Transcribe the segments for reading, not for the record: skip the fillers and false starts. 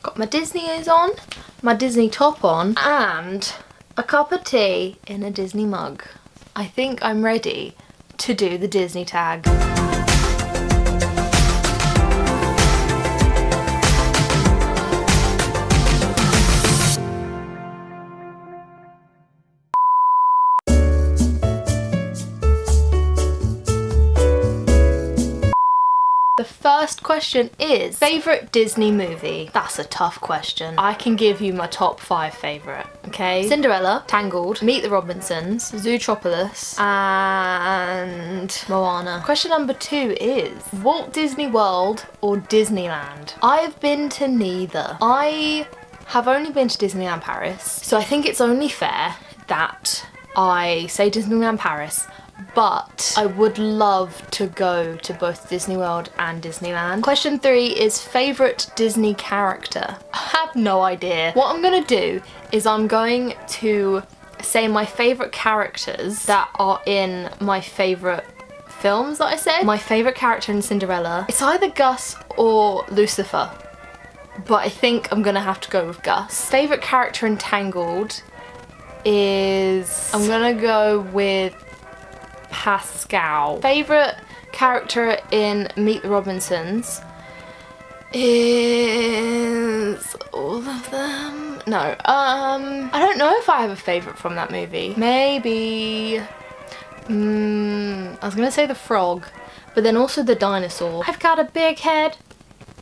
Got my Disney ears on, my Disney top on, and a cup of tea in a Disney mug. I think I'm ready to do the Disney tag. The first question is, favourite Disney movie? That's a tough question. I can give you my top 5 favourite, okay? Cinderella, Tangled, Meet the Robinsons, Zootropolis, and Moana. Question number 2 is, Walt Disney World or Disneyland? I have been to neither. I have only been to Disneyland Paris, so I think it's only fair that I say Disneyland Paris, but I would love to go to both Disney World and Disneyland. Question 3 is favourite Disney character. I have no idea. What I'm gonna do is I'm going to say my favourite characters that are in my favourite films that I said. My favourite character in Cinderella, it's either Gus or Lucifer, but I think I'm gonna have to go with Gus. Favourite character in Tangled is, I'm gonna go with Pascal. Favourite character in Meet the Robinsons is all of them. No, I don't know if I have a favourite from that movie. Maybe, I was gonna say the frog, but then also the dinosaur. I've got a big head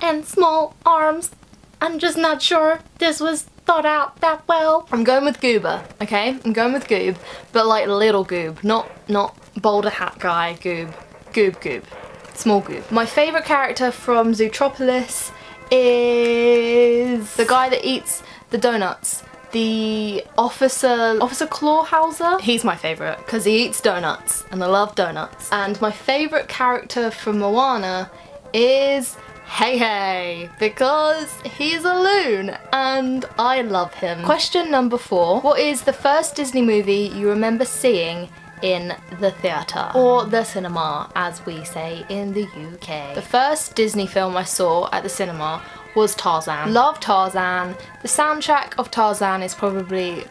and small arms. I'm just not sure this was thought out that well. I'm going with Goober, okay? I'm going with Goob, but like little Goob, not bowler hat guy Goob. Goob. Small Goob. My favourite character from Zootropolis is the guy that eats the donuts. The Officer Clawhauser. He's my favourite because he eats donuts and I love donuts. And my favourite character from Moana is Hey, because he's a loon and I love him. Question number 4. What is the first Disney movie you remember seeing in the theatre? Or the cinema, as we say in the UK. The first Disney film I saw at the cinema was Tarzan. Love Tarzan. The soundtrack of Tarzan is probably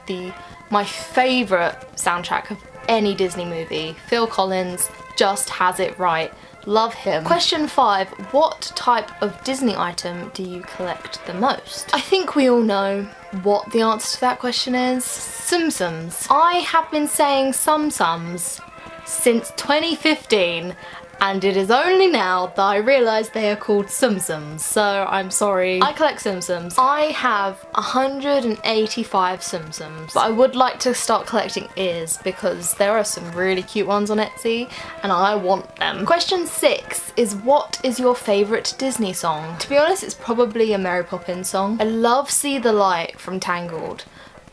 my favourite soundtrack of any Disney movie. Phil Collins just has it right. Love him. Question 5. What type of Disney item do you collect the most? I think we all know what the answer to that question is. Tsum Tsums. I have been saying Tsum Tsums since 2015, and it is only now that I realise they are called Tsum Tsums, so I'm sorry. I collect Tsum Tsums. I have 185 Tsum Tsums, but I would like to start collecting ears because there are some really cute ones on Etsy and I want them. Question 6 is, what is your favourite Disney song? To be honest, it's probably a Mary Poppins song. I love See the Light from Tangled,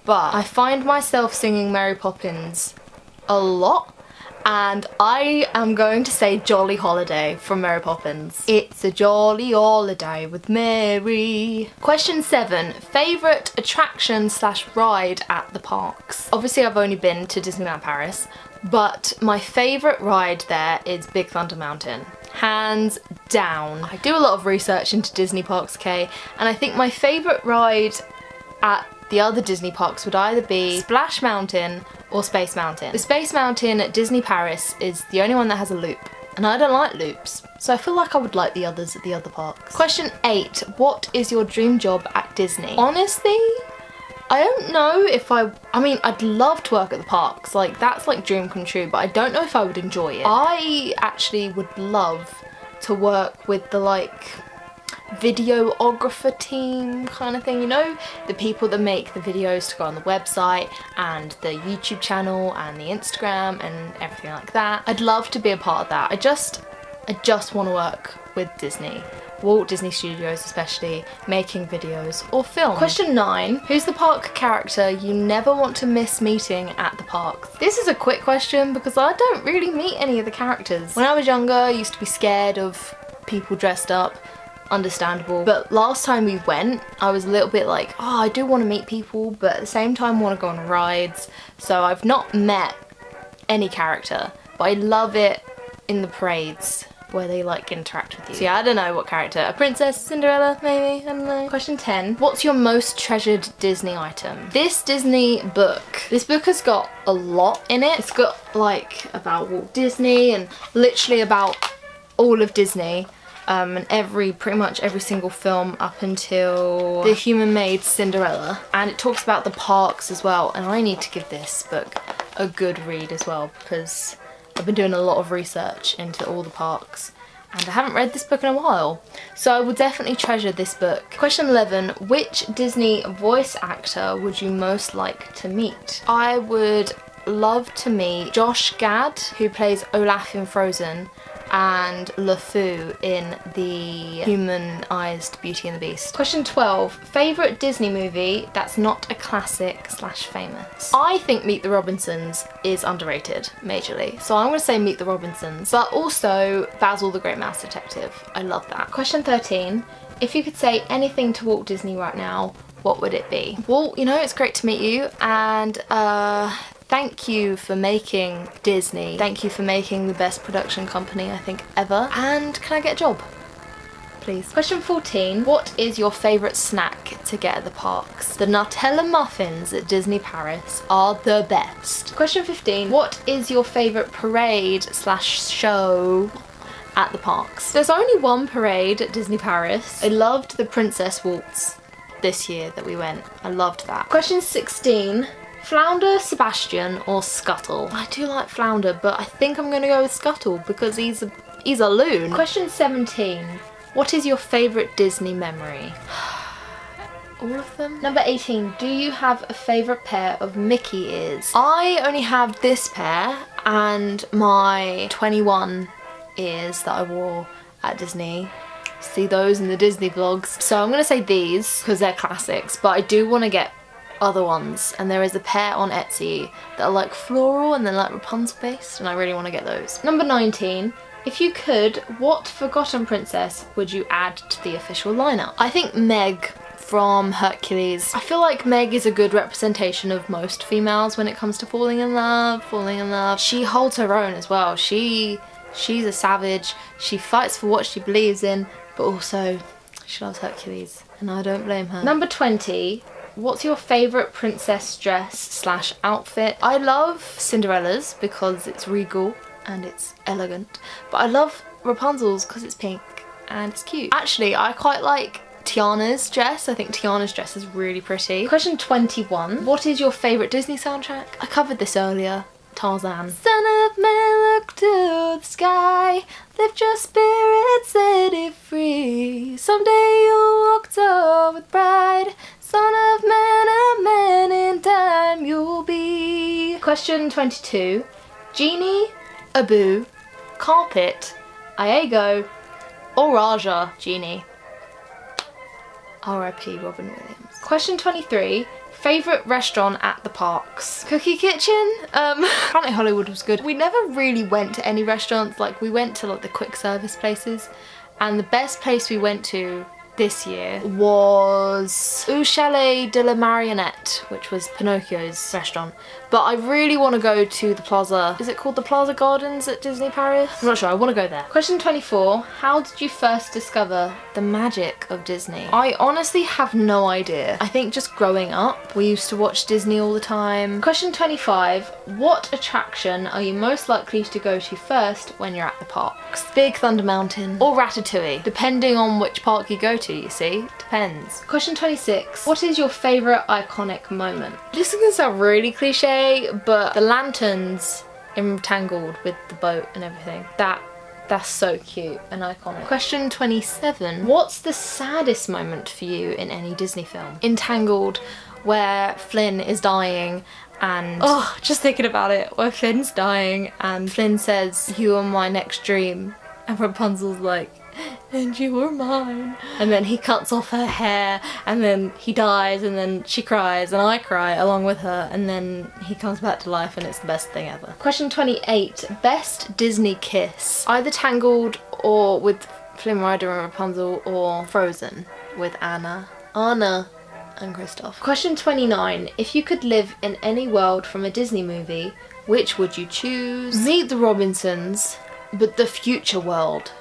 but I find myself singing Mary Poppins a lot. And I am going to say Jolly Holiday from Mary Poppins. It's a jolly holiday with Mary. Question 7. Favourite attraction / ride at the parks? Obviously I've only been to Disneyland Paris, but my favourite ride there is Big Thunder Mountain. Hands down. I do a lot of research into Disney parks, okay? And I think my favourite ride at the other Disney parks would either be Splash Mountain or Space Mountain. The Space Mountain at Disney Paris is the only one that has a loop, and I don't like loops, so I feel like I would like the others at the other parks. Question 8. What is your dream job at Disney? Honestly, I don't know if I mean, I'd love to work at the parks, like that's like dream come true, but I don't know if I would enjoy it. I actually would love to work with the like videographer team kind of thing, you know, the people that make the videos to go on the website and the YouTube channel and the Instagram and everything like that. I'd love to be a part of that. I just want to work with Disney, Walt Disney Studios especially, making videos or film. Question 9. Who's the park character you never want to miss meeting at the parks? This is a quick question because I don't really meet any of the characters. When I was younger, I used to be scared of people dressed up. Understandable, but last time we went I was a little bit like, oh, I do want to meet people, but at the same time want to go on rides, so I've not met any character, but I love it in the parades where they like interact with you. So yeah, I don't know what character. A princess, Cinderella, maybe, I don't know. Question 10. What's your most treasured Disney item? This Disney book. This book has got a lot in it. It's got like about Walt Disney and literally about all of Disney. And pretty much every single film up until the human-made Cinderella. And it talks about the parks as well. And I need to give this book a good read as well, because I've been doing a lot of research into all the parks and I haven't read this book in a while. So I will definitely treasure this book. Question 11, which Disney voice actor would you most like to meet? I would love to meet Josh Gad, who plays Olaf in Frozen, and LeFou in the humanized Beauty and the Beast. Question 12, favourite Disney movie that's not a classic / famous? I think Meet the Robinsons is underrated, majorly. So I'm gonna say Meet the Robinsons, but also Basil the Great Mouse Detective. I love that. Question 13, if you could say anything to Walt Disney right now, what would it be? Walt, you know, it's great to meet you, and thank you for making Disney. Thank you for making the best production company I think ever. And can I get a job, please? Question 14, what is your favourite snack to get at the parks? The Nutella muffins at Disney Paris are the best. Question 15, what is your favourite parade / show at the parks? There's only one parade at Disney Paris. I loved the Princess Waltz this year that we went. I loved that. Question 16, Flounder, Sebastian or Scuttle? I do like Flounder, but I think I'm gonna go with Scuttle because he's a loon. Question 17, what is your favourite Disney memory? All of them? Number 18, do you have a favourite pair of Mickey ears? I only have this pair and my 21 ears that I wore at Disney. See those in the Disney vlogs. So I'm gonna say these because they're classics, but I do want to get other ones, and there is a pair on Etsy that are like floral and then like Rapunzel based, and I really want to get those. Number 19, if you could, what forgotten princess would you add to the official lineup? I think Meg from Hercules. I feel like Meg is a good representation of most females when it comes to falling in love. She holds her own as well. She's a savage. She fights for what she believes in, but also she loves Hercules, and I don't blame her. Number 20, what's your favourite princess dress / outfit? I love Cinderella's because it's regal and it's elegant, but I love Rapunzel's because it's pink and it's cute. Actually, I quite like Tiana's dress. I think Tiana's dress is really pretty. Question 21, what is your favourite Disney soundtrack? I covered this earlier. Tarzan. Son of man, look to the sky, lift your spirit, set it free. Someday you'll walk tall with pride. Son of man, a man in time you'll be. Question 22. Genie, Abu, Carpet, Iago, or Raja Genie? R.I.P. Robin Williams. Question 23. Favourite restaurant at the parks? Cookie Kitchen? Planet Hollywood was good. We never really went to any restaurants. Like, we went to like the quick service places, and the best place we went to this year was Au Chalet de la Marionnette, which was Pinocchio's restaurant. But I really want to go to the Plaza. Is it called the Plaza Gardens at Disney Paris? I'm not sure, I want to go there. Question 24, how did you first discover the magic of Disney? I honestly have no idea. I think just growing up, we used to watch Disney all the time. Question 25, what attraction are you most likely to go to first when you're at the parks? Big Thunder Mountain or Ratatouille, depending on which park you go to, you see? Depends. Question 26, what is your favourite iconic moment? This is gonna sound really cliche, but the lanterns in Tangled with the boat and everything, that's so cute and iconic. Question 27, what's the saddest moment for you in any Disney film? In Tangled, where Flynn is dying, and oh, just thinking about it, where Flynn's dying and Flynn says, you are my next dream, and Rapunzel's like, and you were mine. And then he cuts off her hair, and then he dies, and then she cries, and I cry along with her, and then he comes back to life, and it's the best thing ever. Question 28, best Disney kiss? Either Tangled or with Flynn Rider and Rapunzel, or Frozen with Anna and Kristoff. Question 29, if you could live in any world from a Disney movie, which would you choose? Meet the Robinsons, but the future world.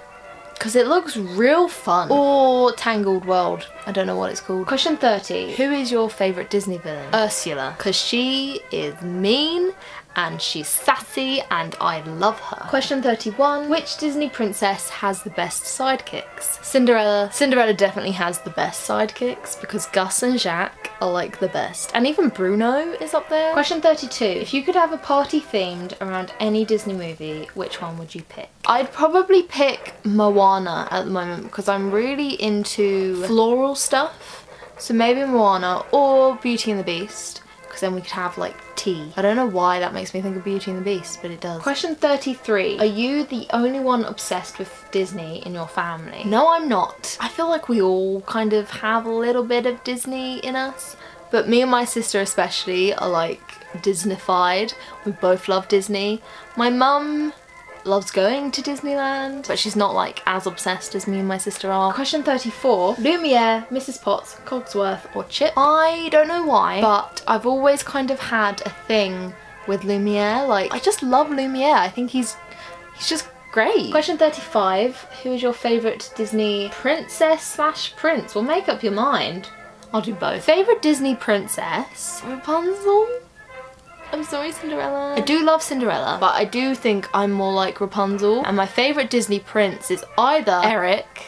because it looks real fun. Or Tangled World. I don't know what it's called. Question 30. Who is your favourite Disney villain? Ursula, because she is mean and she's sassy and I love her. Question 31. Which Disney princess has the best sidekicks? Cinderella. Cinderella definitely has the best sidekicks because Gus and Jacques are like the best. And even Bruno is up there. Question 32. If you could have a party themed around any Disney movie, which one would you pick? I'd probably pick Moana at the moment because I'm really into floral stuff. So maybe Moana or Beauty and the Beast, because then we could have like tea. I don't know why that makes me think of Beauty and the Beast, but it does. Question 33. Are you the only one obsessed with Disney in your family? No, I'm not. I feel like we all kind of have a little bit of Disney in us, but me and my sister especially are like Disneyfied. We both love Disney. My mum loves going to Disneyland, but she's not like as obsessed as me and my sister are. Question 34. Lumiere, Mrs. Potts, Cogsworth or Chip? I don't know why, but I've always kind of had a thing with Lumiere. Like, I just love Lumiere. I think he's just great. Question 35. Who is your favourite Disney princess slash prince? Well, make up your mind. I'll do both. Favourite Disney princess? Rapunzel? I'm sorry, Cinderella. I do love Cinderella, but I do think I'm more like Rapunzel. And my favourite Disney prince is either Eric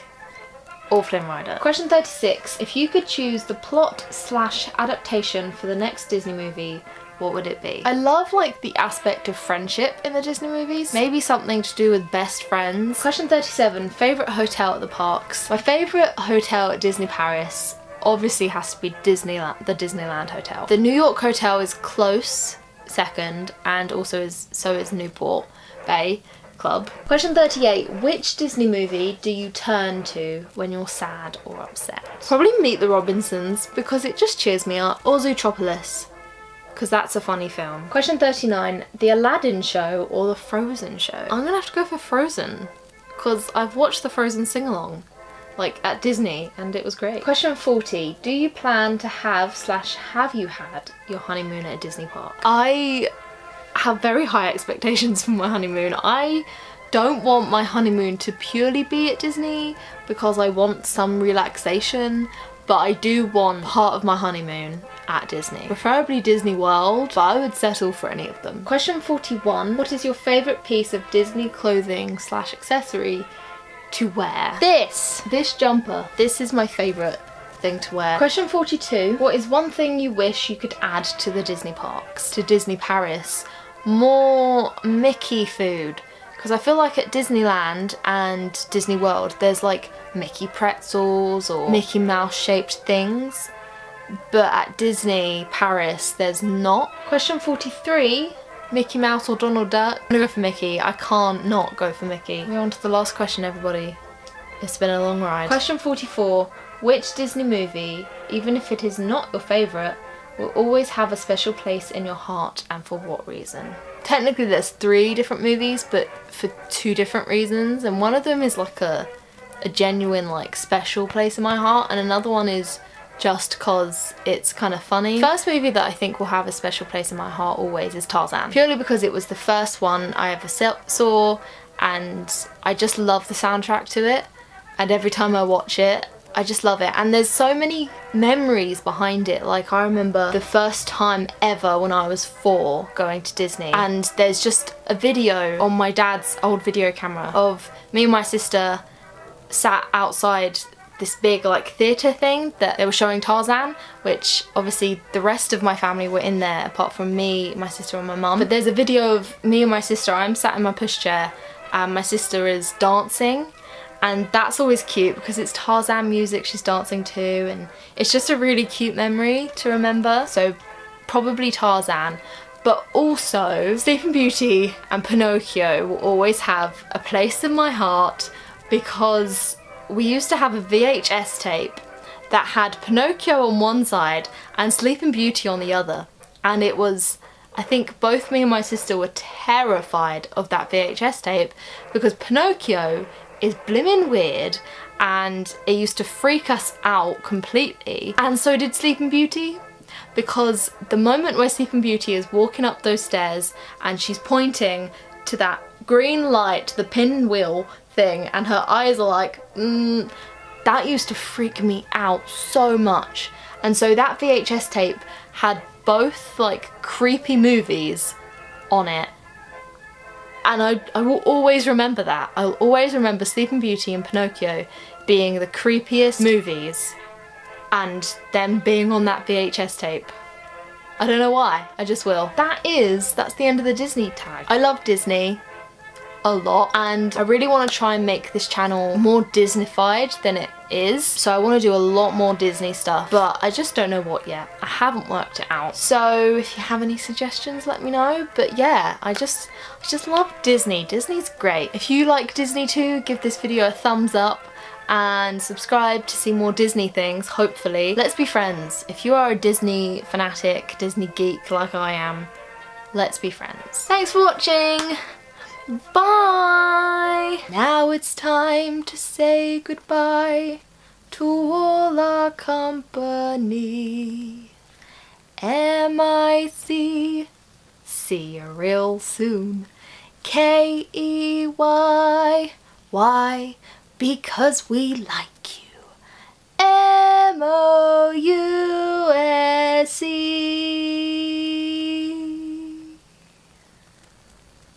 or Flynn Rider. Question 36. If you could choose the plot slash adaptation for the next Disney movie, what would it be? I love like the aspect of friendship in the Disney movies. Maybe something to do with best friends. Question 37. Favourite hotel at the parks? My favourite hotel at Disney Paris obviously has to be Disneyland, the Disneyland Hotel. The New York Hotel is close second, and also so is Newport Bay Club. Question 38. Which Disney movie do you turn to when you're sad or upset? Probably Meet the Robinsons, because it just cheers me up. Or Zootropolis, because that's a funny film. Question 39. The Aladdin show or the Frozen show? I'm gonna have to go for Frozen, because I've watched the Frozen sing-along like at Disney and it was great. Question 40. Do you plan to have you had your honeymoon at a Disney park? I have very high expectations for my honeymoon. I don't want my honeymoon to purely be at Disney because I want some relaxation, but I do want part of my honeymoon at Disney. Preferably Disney World, but I would settle for any of them. Question 41. What is your favourite piece of Disney clothing slash accessory to wear? This jumper. This is my favourite thing to wear. Question 42. What is one thing you wish you could add to the Disney parks, to Disney Paris? More Mickey food. Because I feel like at Disneyland and Disney World there's like Mickey pretzels or Mickey Mouse shaped things, but at Disney Paris there's not. Question 43. Mickey Mouse or Donald Duck? I'm gonna go for Mickey. I can't not go for Mickey. We're on to the last question, everybody. It's been a long ride. Question 44. Which Disney movie, even if it is not your favourite, will always have a special place in your heart, and for what reason? Technically there's 3 different movies, but for 2 different reasons, and one of them is like a genuine like special place in my heart, and another one is just cause it's kind of funny. First movie that I think will have a special place in my heart always is Tarzan. Purely because it was the first one I ever saw and I just love the soundtrack to it, and every time I watch it I just love it, and there's so many memories behind it. Like I remember the first time ever when I was 4 going to Disney, and there's just a video on my dad's old video camera of me and my sister sat outside this big like theatre thing that they were showing Tarzan, which obviously the rest of my family were in there apart from me, my sister and my mum. But there's a video of me and my sister, I'm sat in my pushchair and my sister is dancing, and that's always cute because it's Tarzan music she's dancing to, and it's just a really cute memory to remember. So probably Tarzan, but also Sleeping Beauty and Pinocchio will always have a place in my heart because we used to have a VHS tape that had Pinocchio on one side and Sleeping Beauty on the other, and it was, I think both me and my sister were terrified of that VHS tape because Pinocchio is blimmin' weird and it used to freak us out completely, and so did Sleeping Beauty, because the moment where Sleeping Beauty is walking up those stairs and she's pointing to that green light, the pinwheel thing and her eyes are like, that used to freak me out so much. And so that VHS tape had both like creepy movies on it, and I will always remember that. I'll always remember Sleeping Beauty and Pinocchio being the creepiest movies and them being on that VHS tape. I don't know why, I just will. That's the end of the Disney tag. I love Disney a lot, and I really want to try and make this channel more Disneyfied than it is. So I want to do a lot more Disney stuff, but I just don't know what yet. I haven't worked it out. So if you have any suggestions, let me know. But yeah, I just love Disney. Disney's great. If you like Disney too, give this video a thumbs up and subscribe to see more Disney things, hopefully. Let's be friends. If you are a Disney fanatic, Disney geek like I am, let's be friends. Thanks for watching. Bye! Now it's time to say goodbye to all our company. M-I-C, see you real soon. K-E-Y, why? Because we like you. M-O-U-N